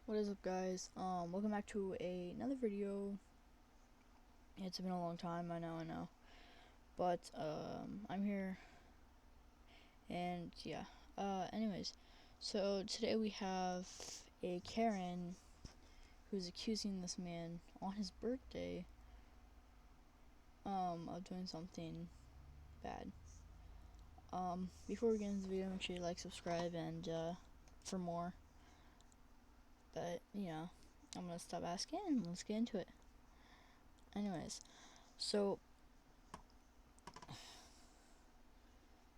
What is up, guys? Welcome back to another video. It's been a long time, I know, but I'm here, and yeah. Anyways, so today we have a Karen who's accusing this man on his birthday, of doing something bad. Before we get into the video, make sure you like, subscribe, and for more. But I'm gonna stop asking and let's get into it. Anyways, so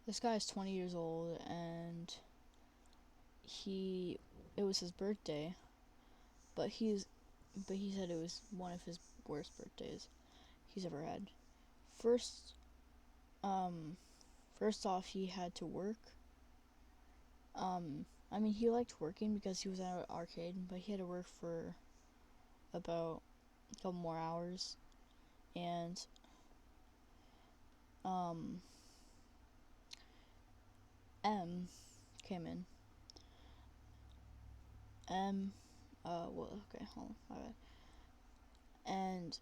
this guy is 20 years old, and it was his birthday, but he said it was one of his worst birthdays he's ever had. First, first off, he had to work. He liked working because he was at an arcade, but he had to work for about a couple more hours, and M came in. Okay, hold on, my bad. And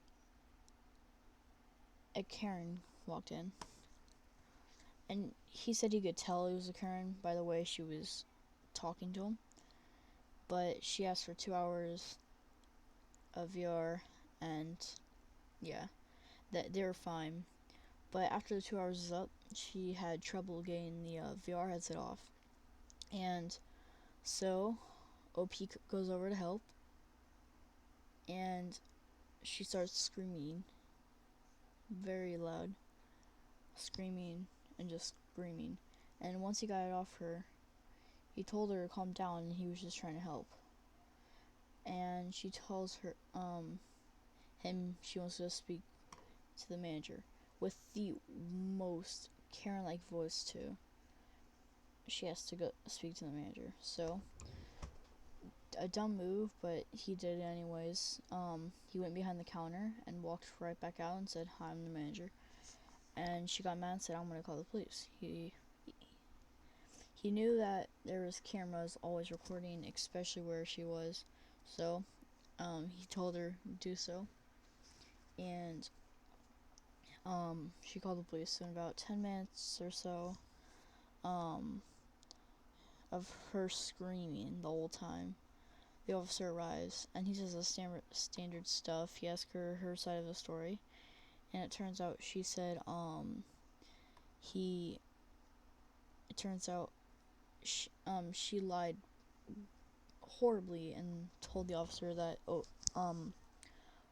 a Karen walked in, and he said he could tell it was a Karen by the way she was talking to him. But she asked for 2 hours of VR, and yeah, that they were fine. But after the 2 hours is up, she had trouble getting the VR headset off, and so OP goes over to help, and she starts screaming very loud, screaming and just screaming. And once he got it off her, he told her to calm down, and he was just trying to help. And she tells her him she wants to speak to the manager with the most Karen-like voice too. She has to go speak to the manager. So a dumb move, but he did it anyways. He went behind the counter and walked right back out and said, "Hi, I'm the manager." And she got mad and said, "I'm gonna call the police." He knew that there was cameras always recording, especially where she was. So he told her to do so, and she called the police. In about 10 minutes or so of her screaming the whole time, the officer arrives, and he says the standard stuff. He asks her side of the story, and it turns out she said she lied horribly and told the officer that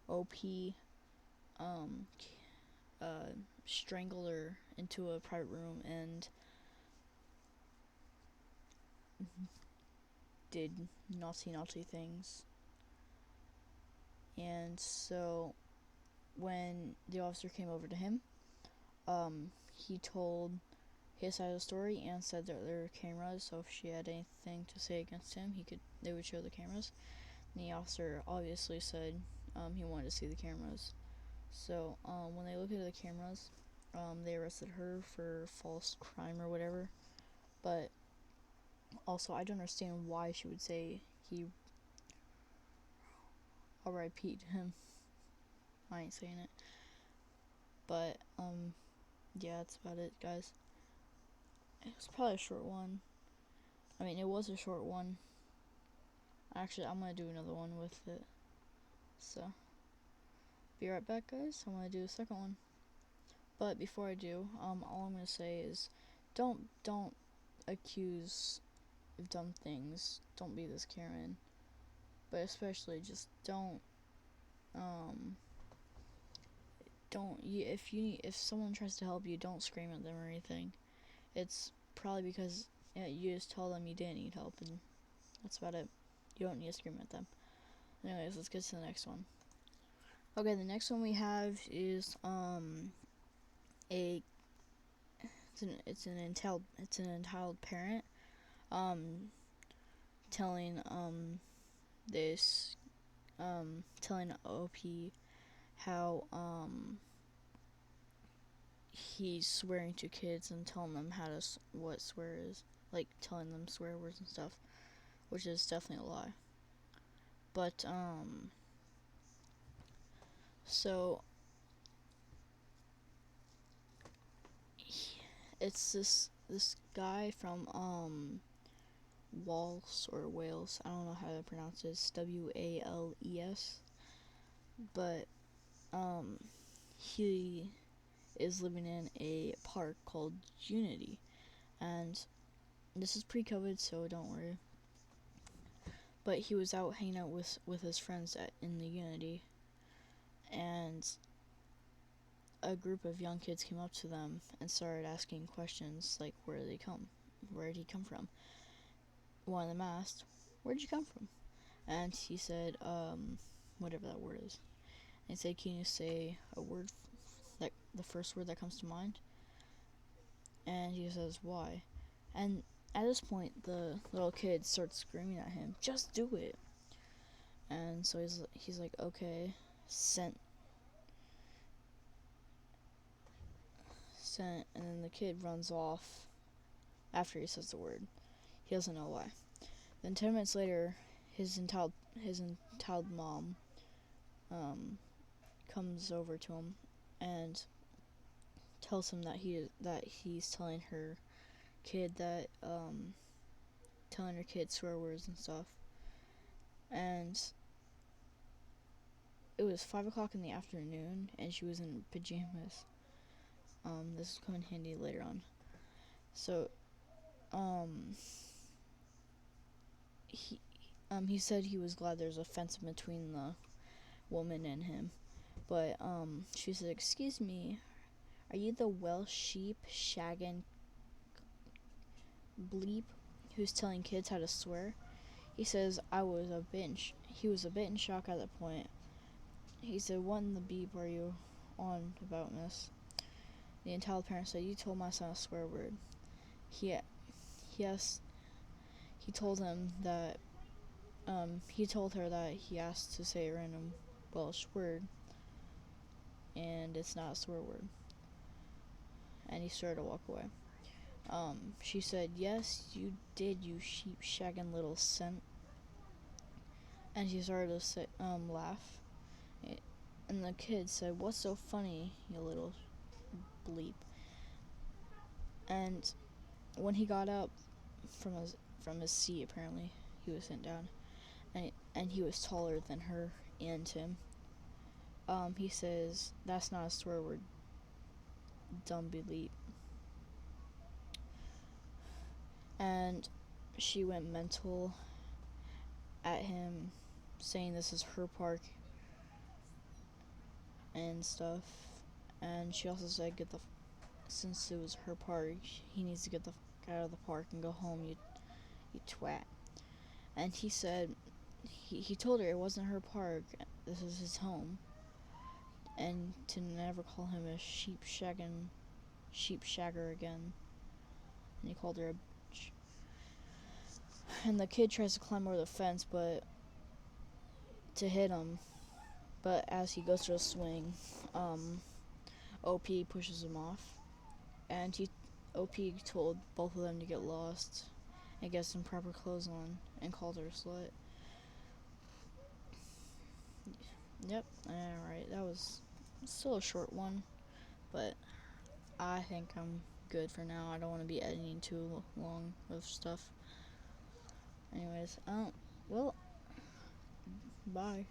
OP strangled her into a private room and did naughty things. And so when the officer came over to him, he told his side of the story and said that there were cameras, so if she had anything to say against him, they would show the cameras. And the officer obviously said he wanted to see the cameras. So when they looked at the cameras, they arrested her for false crime or whatever. But also, I don't understand why she would say he RIP'd him. I ain't saying it. But yeah, that's about it, guys. It was probably a short one. It was a short one. Actually, I'm gonna do another one with it. So, be right back, guys. I'm gonna do a second one. But before I do, all I'm gonna say is, don't accuse of dumb things. Don't be this Karen. But especially, just don't if someone tries to help you, don't scream at them or anything. It's probably because you just tell them you didn't need help, and that's about it. You don't need to scream at them. Anyways, let's get to the next one. Okay, the next one we have is it's an entitled parent telling telling OP how he's swearing to kids and telling them what swear is, like telling them swear words and stuff, which is definitely a lie. But so it's this guy from Wales or Wales. I don't know how to pronounce this. Wales. But he is living in a park called Unity, and this is pre-COVID, so don't worry. But he was out hanging out with his friends in the Unity, and a group of young kids came up to them and started asking questions like, where did he come from? One of them asked, where'd you come from? And he said, whatever that word is. And he said, can you say a word, that the first word that comes to mind? And he says, why? And at this point, the little kid starts screaming at him, just do it. And so he's like, okay, scent. And then the kid runs off after he says the word. He doesn't know why. Then 10 minutes later, his entitled mom comes over to him and tells him that he's telling her kid swear words and stuff. And it was 5 o'clock in the afternoon, and she was in pajamas. This is coming handy later on. So, he said he was glad there's a fence between the woman and him. But, she said, excuse me, are you the Welsh sheep shaggin' bleep who's telling kids how to swear? He says, he was a bit in shock at that point. He said, what in the beep are you on about, miss? The entitled parent said, you told my son a swear word. He told him that, he told her that he asked to say a random Welsh word, and it's not a swear word. And he started to walk away. She said, yes, you did, you sheep shaggin' little scent. And she started to laugh. And the kid said, what's so funny, you little bleep? And when he got up from his seat, apparently he was sitting down, and he was taller than her and him. He says, that's not a swear word, dumb bleep. And she went mental at him, saying this is her park and stuff. And she also said, since it was her park, he needs to get the fuck out of the park and go home, you twat. And he said, he told her it wasn't her park, this is his home, and to never call him a sheep shagger again. And he called her a bitch. And the kid tries to climb over the fence, to hit him, but as he goes to a swing, OP pushes him off, and OP told both of them to get lost and get some proper clothes on, and called her a slut. Yep, alright, that was still a short one, but I think I'm good for now. I don't want to be editing too long with stuff. Anyways, well, bye.